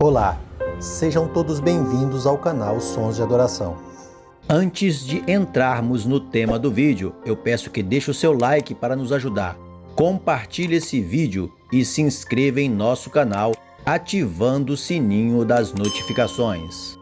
Olá, sejam todos bem-vindos ao canal Sons de Adoração. Antes de entrarmos no tema do vídeo, eu peço que deixe o seu like para nos ajudar. Compartilhe esse vídeo e se inscreva em nosso canal, ativando o sininho das notificações.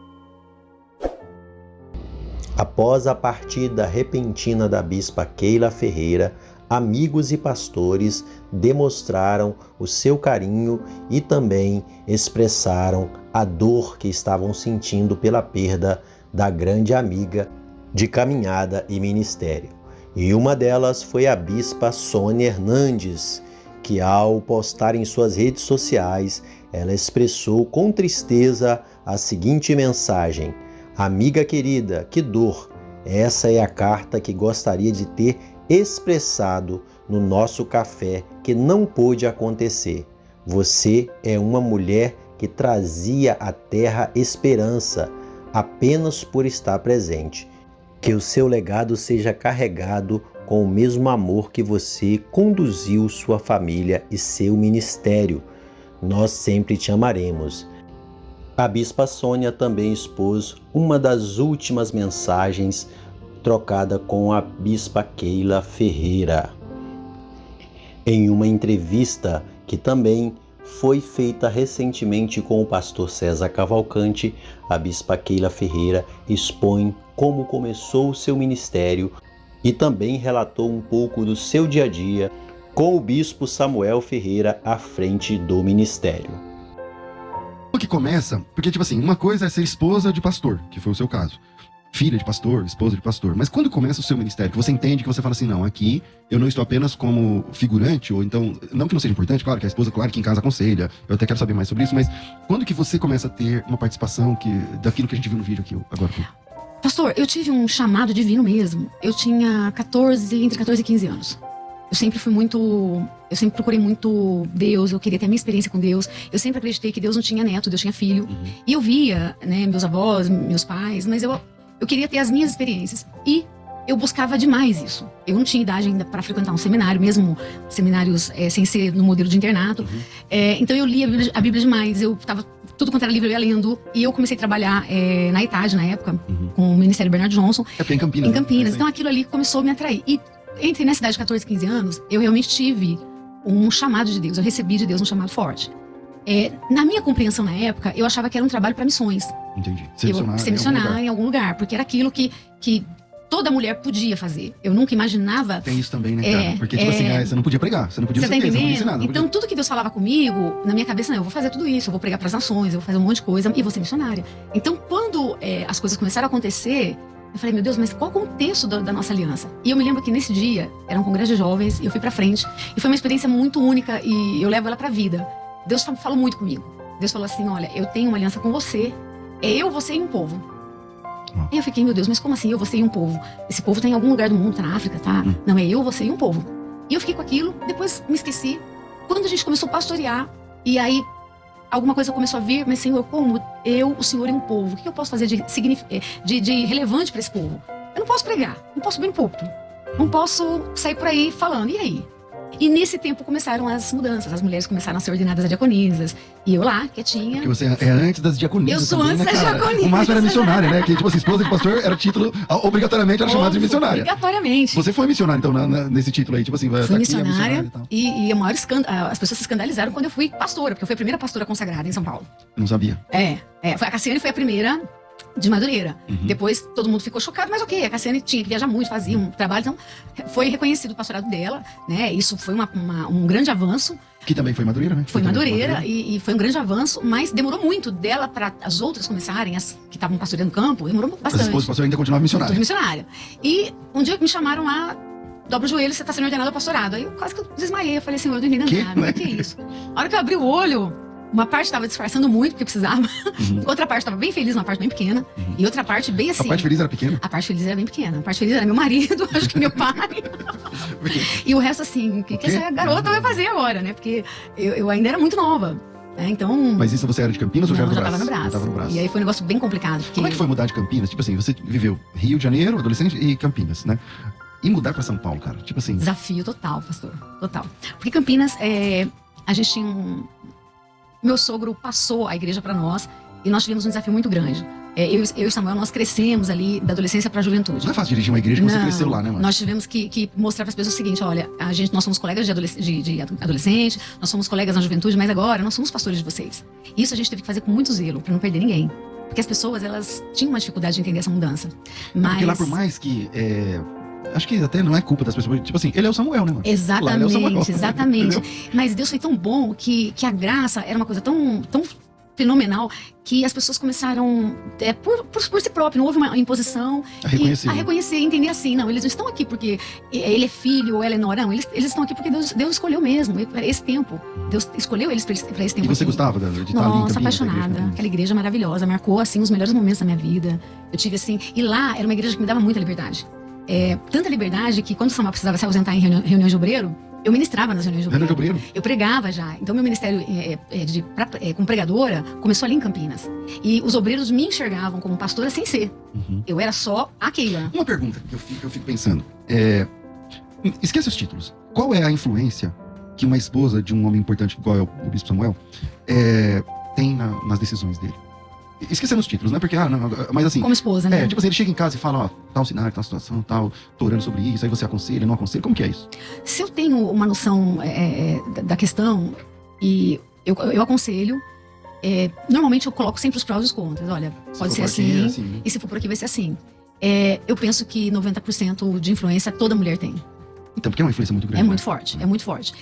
Após a partida repentina da bispa Keila Ferreira, amigos e pastores demonstraram o seu carinho e também expressaram a dor que estavam sentindo pela perda da grande amiga de caminhada e ministério. E uma delas foi a bispa Sônia Hernandes, que ao postar em suas redes sociais, ela expressou com tristeza a seguinte mensagem: "Amiga querida, que dor! Essa é a carta que gostaria de ter expressado no nosso café que não pôde acontecer. Você é uma mulher que trazia à terra esperança apenas por estar presente. Que o seu legado seja carregado com o mesmo amor que você conduziu sua família e seu ministério. Nós sempre te amaremos." A bispa Sônia também expôs uma das últimas mensagens trocada com a bispa Keila Ferreira. Em uma entrevista que também foi feita recentemente com o pastor César Cavalcante, a bispa Keila Ferreira expõe como começou o seu ministério e também relatou um pouco do seu dia a dia com o bispo Samuel Ferreira à frente do ministério. O que começa, porque tipo assim, uma coisa é ser esposa de pastor, que foi o seu caso. Filha de pastor, esposa de pastor. Mas quando começa o seu ministério, que você entende, que você fala assim, não, aqui eu não estou apenas como figurante, ou então, não que não seja importante, claro que a esposa, claro que em casa aconselha, eu até quero saber mais sobre isso, mas quando que você começa a ter uma participação daquilo que a gente viu no vídeo aqui agora? Pastor, eu tive um chamado divino mesmo. Eu tinha entre 14 e 15 anos. Eu sempre procurei muito Deus, eu queria ter a minha experiência com Deus. Eu sempre acreditei que Deus não tinha neto, Deus tinha filho. E eu via, né, meus avós, meus pais, mas eu queria ter as minhas experiências. E eu buscava demais isso. Eu não tinha idade ainda para frequentar um seminário, mesmo seminários sem ser no modelo de internato. Então eu lia a Bíblia demais. Eu tava, tudo quanto era livro eu ia lendo. E eu comecei a trabalhar na ETAD, na época, com o Ministério Bernardo Johnson. É porque em Campinas. Em Campinas. Né? Então aquilo ali começou a me atrair. E entrei nessa idade de 14, 15 anos, eu realmente tive um chamado de Deus. Eu recebi de Deus um chamado forte. Na minha compreensão na época, eu achava que era um trabalho para missões. Entendi. Ser missionária em algum lugar, porque era aquilo que toda mulher podia fazer. Eu nunca imaginava... Tem isso também, né, cara? Porque, tipo assim, você não podia pregar, você não podia você tá entendendo? Você não podia ensinar, então, tudo que Deus falava comigo, na minha cabeça, não, eu vou fazer tudo isso, eu vou pregar para as nações, eu vou fazer um monte de coisa e vou ser missionária. Então, quando as coisas começaram a acontecer, eu falei, meu Deus, mas qual o contexto da nossa aliança? E eu me lembro que nesse dia, era um congresso de jovens, e eu fui pra frente, e foi uma experiência muito única, e eu levo ela pra vida. Deus falou muito comigo. Deus falou assim, olha, eu tenho uma aliança com você, é eu, você e um povo. E eu fiquei, meu Deus, mas como assim eu, você e um povo? Esse povo tá em algum lugar do mundo, tá na África, tá? Não, é eu, você e um povo. E eu fiquei com aquilo, depois me esqueci. Quando a gente começou a pastorear, e aí alguma coisa começou a vir, mas Senhor, como eu, o Senhor e um povo? O que eu posso fazer de relevante para esse povo? Eu não posso pregar, não posso subir no púlpito, não posso sair por aí falando, e aí? E nesse tempo começaram as mudanças, as mulheres começaram a ser ordenadas a diaconisas, e eu lá, quietinha. Porque você é antes das diaconisas. Eu sou também, antes né, das diaconisas. O máximo era missionária, né? Que tipo assim, esposa de pastor era título, obrigatoriamente era chamada de missionária. Obrigatoriamente. Você foi missionária, então, nesse título aí, tipo assim, vai fui aqui, missionária, e tal. E o maior as pessoas se escandalizaram quando eu fui pastora, porque eu fui a primeira pastora consagrada em São Paulo. Não sabia. A Cassiane foi a primeira de Madureira. Depois todo mundo ficou chocado, mas ok, a Cassiane tinha que viajar muito, fazia um trabalho, então foi reconhecido o pastorado dela, né? Isso foi um grande avanço. Que também foi Madureira, né? Foi Madureira e foi um grande avanço, mas demorou muito dela para as outras começarem, as que estavam pastoreando o campo, demorou bastante. As esposas do pastor ainda continuava missionária. Tudo missionária. E um dia me chamaram lá, dobra o joelho, você está sendo ordenado ao pastorado. Aí eu quase que eu desmaiei, eu falei, Senhor, eu não entendi nada, o que é isso? A hora que eu abri o olho, uma parte estava disfarçando muito, porque precisava. Outra parte estava bem feliz, uma parte bem pequena. E outra parte bem assim. A parte feliz era pequena? A parte feliz era bem pequena. A parte feliz era meu marido, acho que meu pai. E o resto assim, o que essa garota vai fazer agora, né? Porque eu ainda era muito nova. Então... Mas isso você era de Campinas ou já era do Brás? Já tava no Brás. E aí foi um negócio bem complicado. Porque... Como é que foi mudar de Campinas? Tipo assim, você viveu Rio de Janeiro, adolescente, e Campinas, né? E mudar pra São Paulo, cara? Tipo assim... Desafio total, pastor. Total. Porque Campinas, a gente tinha meu sogro passou a igreja para nós e nós tivemos um desafio muito grande. Eu e Samuel, nós crescemos ali da adolescência para a juventude. Não é fácil dirigir uma igreja que você cresceu lá, né, mano? Nós tivemos que mostrar para as pessoas o seguinte: olha, nós somos colegas de adolescente, nós somos colegas na juventude, mas agora nós somos pastores de vocês. Isso a gente teve que fazer com muito zelo, para não perder ninguém. Porque as pessoas, elas tinham uma dificuldade de entender essa mudança. Mas... Porque lá, por mais que... acho que até não é culpa das pessoas. Tipo assim, ele é o Samuel, né, mano? Exatamente, é o Samuel, exatamente. Entendeu? Mas Deus foi tão bom que a graça era uma coisa tão fenomenal que as pessoas começaram por si próprio, não houve uma imposição a reconhecer e entender assim, não, eles não estão aqui porque ele é filho ou ela é nora, não, eles estão aqui porque Deus escolheu mesmo esse tempo, Deus escolheu eles para esse tempo. E você aqui. gostava de estar ali em Nossa, Campinas, apaixonada, aquela igreja maravilhosa, marcou assim os melhores momentos da minha vida. Eu tive assim, e lá era uma igreja que me dava muita liberdade, tanta liberdade que quando o Samuel precisava se ausentar em reuniões de obreiro, eu ministrava nas reuniões de obreiro. Eu pregava já. Então, meu ministério como pregadora começou ali em Campinas. E os obreiros me enxergavam como pastora sem ser. Uhum. Eu era só a Keila. Uma pergunta que eu fico pensando. Esquece os títulos. Qual é a influência que uma esposa de um homem importante, igual é o Bispo Samuel, tem nas decisões dele? Esquecendo os títulos, né? Porque, mas assim... Como esposa, né? Tipo assim, ele chega em casa e fala, tal cenário, tal situação, tal, tô orando sobre isso, aí você aconselha, não aconselha, como que é isso? Se eu tenho uma noção da questão, e eu aconselho, normalmente eu coloco sempre os prós e os contras. Olha, pode ser assim, e se for por aqui vai ser assim. Eu penso que 90% de influência toda mulher tem. Então, porque é uma influência muito grande. É muito forte, é muito forte.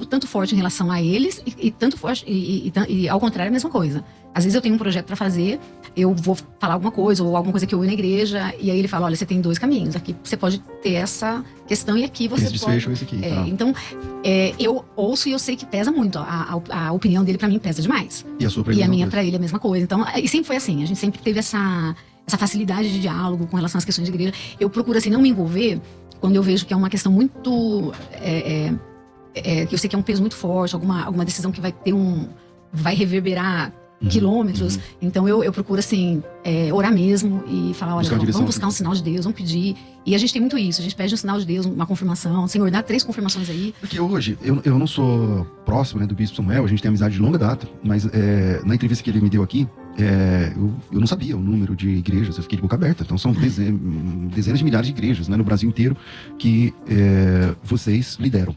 Tanto forte em relação a eles, e tanto forte, e ao contrário, a mesma coisa. Às vezes eu tenho um projeto para fazer, eu vou falar alguma coisa, ou alguma coisa que eu ouvi na igreja, e aí ele fala, olha, você tem 2 caminhos, aqui você pode ter essa questão, e aqui você pode... esse aqui. Então, eu ouço e eu sei que pesa muito, a opinião dele para mim pesa demais. E a sua pra ele? E a minha para ele é a mesma coisa. Então, e sempre foi assim, a gente sempre teve essa facilidade de diálogo com relação às questões de igreja. Eu procuro, assim, não me envolver quando eu vejo que é uma questão muito... que eu sei que é um peso muito forte, alguma decisão que vai reverberar quilômetros. Então eu procuro, assim, orar mesmo e falar, olha, vamos buscar um sinal de Deus, vamos pedir. E a gente tem muito isso, a gente pede um sinal de Deus, uma confirmação. Senhor, dá 3 confirmações aí. Porque hoje, eu não sou próximo, né, do Bispo Samuel, a gente tem amizade de longa data, mas na entrevista que ele me deu aqui, eu não sabia o número de igrejas, eu fiquei de boca aberta. Então são dezenas de milhares de igrejas, né, no Brasil inteiro que vocês lideram.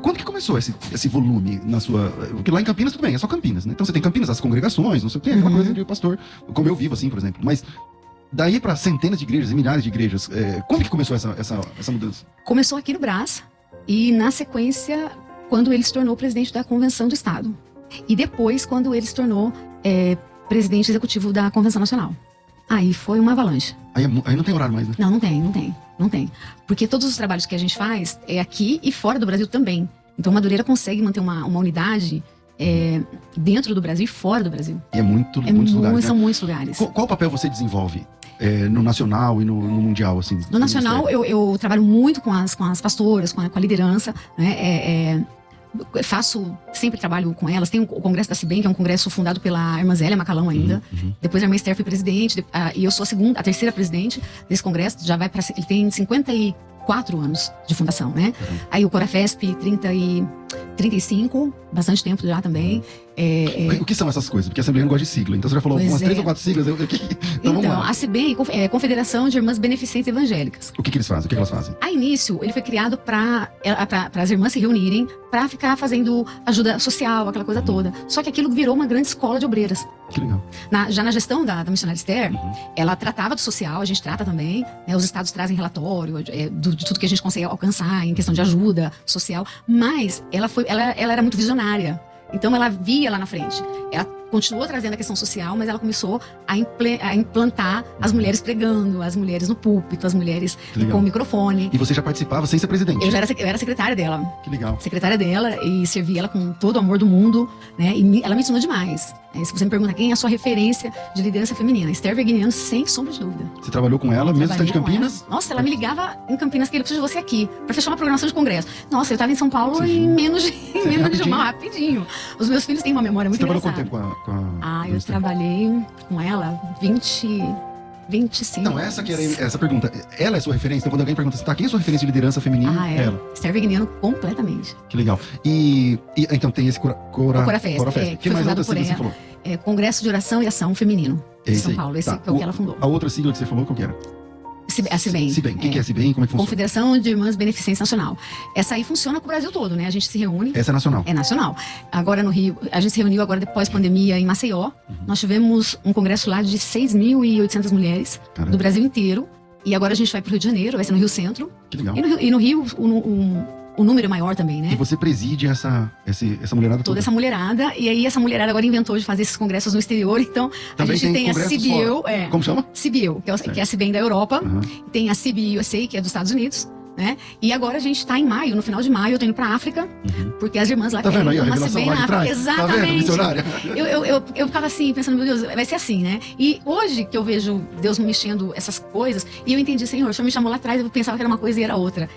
Quando que começou esse volume na sua... Porque lá em Campinas tudo bem, é só Campinas, né? Então você tem Campinas, as congregações, não sei o que, aquela coisa de pastor, como eu vivo assim, por exemplo. Mas daí para centenas de igrejas e milhares de igrejas, como que começou essa mudança? Começou aqui no Brás e na sequência quando ele se tornou presidente da Convenção do Estado. E depois quando ele se tornou presidente executivo da Convenção Nacional. Aí foi uma avalanche. Aí não tem horário mais, né? Não tem. Porque todos os trabalhos que a gente faz é aqui e fora do Brasil também. Então Madureira consegue manter uma unidade dentro do Brasil e fora do Brasil. E muitos lugares, São né? muitos lugares. Qual papel você desenvolve no nacional e no mundial, assim? No nacional, eu trabalho muito com as pastoras, com a liderança, né? Sempre trabalho com elas. Tem o Congresso da CIBEM, que é um congresso fundado pela irmã Zélia Macalão ainda. Depois a irmã Esther foi presidente, e eu sou a terceira presidente desse congresso. Ele tem 54 anos de fundação, né? Aí o Corafesp, 35, bastante tempo já também. O que são essas coisas? Porque a Assembleia não gosta de sigla. Então você já falou umas 3 ou 4 siglas. Então vamos lá. A CIBEM é Confederação de Irmãs Beneficentes Evangélicas. O que eles fazem? O que elas fazem? A início, ele foi criado para as irmãs se reunirem, para ficar fazendo ajuda social, aquela coisa toda. Só que aquilo virou uma grande escola de obreiras. Que legal. Já na gestão da missionária Esther, ela tratava do social, a gente trata também, né? Os estados trazem relatório de tudo que a gente consegue alcançar em questão de ajuda social, mas ela era muito visionária. Então ela via lá na frente. Ela continuou trazendo a questão social, mas ela começou a implantar as mulheres pregando, as mulheres no púlpito, as mulheres com o microfone. E você já participava sem ser presidente? Eu era secretária dela. Que legal. Secretária dela, e servia ela com todo o amor do mundo, né? E ela me ensinou demais. Se você me pergunta quem é a sua referência de liderança feminina, Esther Verguiniano, sem sombra de dúvida. Você trabalhou com ela, mesmo estando em Campinas? Nossa, ela me ligava em Campinas, que ele precisa de você aqui, pra fechar uma programação de congresso. Nossa, eu estava em São Paulo em menos de uma, rapidinho. Os meus filhos têm uma memória muito engraçada. Você trabalhou quanto tempo com a eu trabalhei com ela 20 25 Não, essa que era essa pergunta. Ela é sua referência? Então, quando alguém pergunta assim, tá, quem é sua referência de liderança feminina? É. Ela. Esther Vignano, completamente. Que legal. E então tem esse Cora Festa. O que foi mais fundado outra por sigla você ela. falou? Congresso de Oração e Ação Feminino de Esse São aí. Paulo. Esse Tá. que é o que ela fundou. A outra sigla que você falou, qual que era? A CIBEM. CIBEM. O que é CIBEM? Como é que funciona? Confederação de Irmãs Beneficência Nacional. Essa aí funciona com o Brasil todo, né? A gente se reúne. Essa é nacional. É nacional. Agora no Rio, a gente se reuniu agora depois pandemia em Maceió. Nós tivemos um congresso lá de 6.800 mulheres Caramba. do Brasil inteiro. E agora a gente vai pro Rio de Janeiro, vai ser no Rio Centro. Que legal. E no Rio o número é maior também, né? E você preside essa mulherada Toda toda. essa mulherada. E aí essa mulherada agora inventou de fazer esses congressos no exterior. Então Também a gente tem a congressos CBU. fora. Como chama? CBU, que é a CIBEM da Europa. Aham. Tem a CBUSA, que é dos Estados Unidos. Né? E agora a gente tá em maio, no final de maio, eu tô indo pra África, porque as irmãs lá Tá vendo aí a uma revelação CIBEM lá de na trás? África. Tá vendo, Exatamente. missionária? Eu ficava assim, pensando, meu Deus, vai ser assim, né? E hoje que eu vejo Deus mexendo essas coisas, e eu entendi, Senhor, o Senhor me chamou lá atrás, eu pensava que era uma coisa e era outra.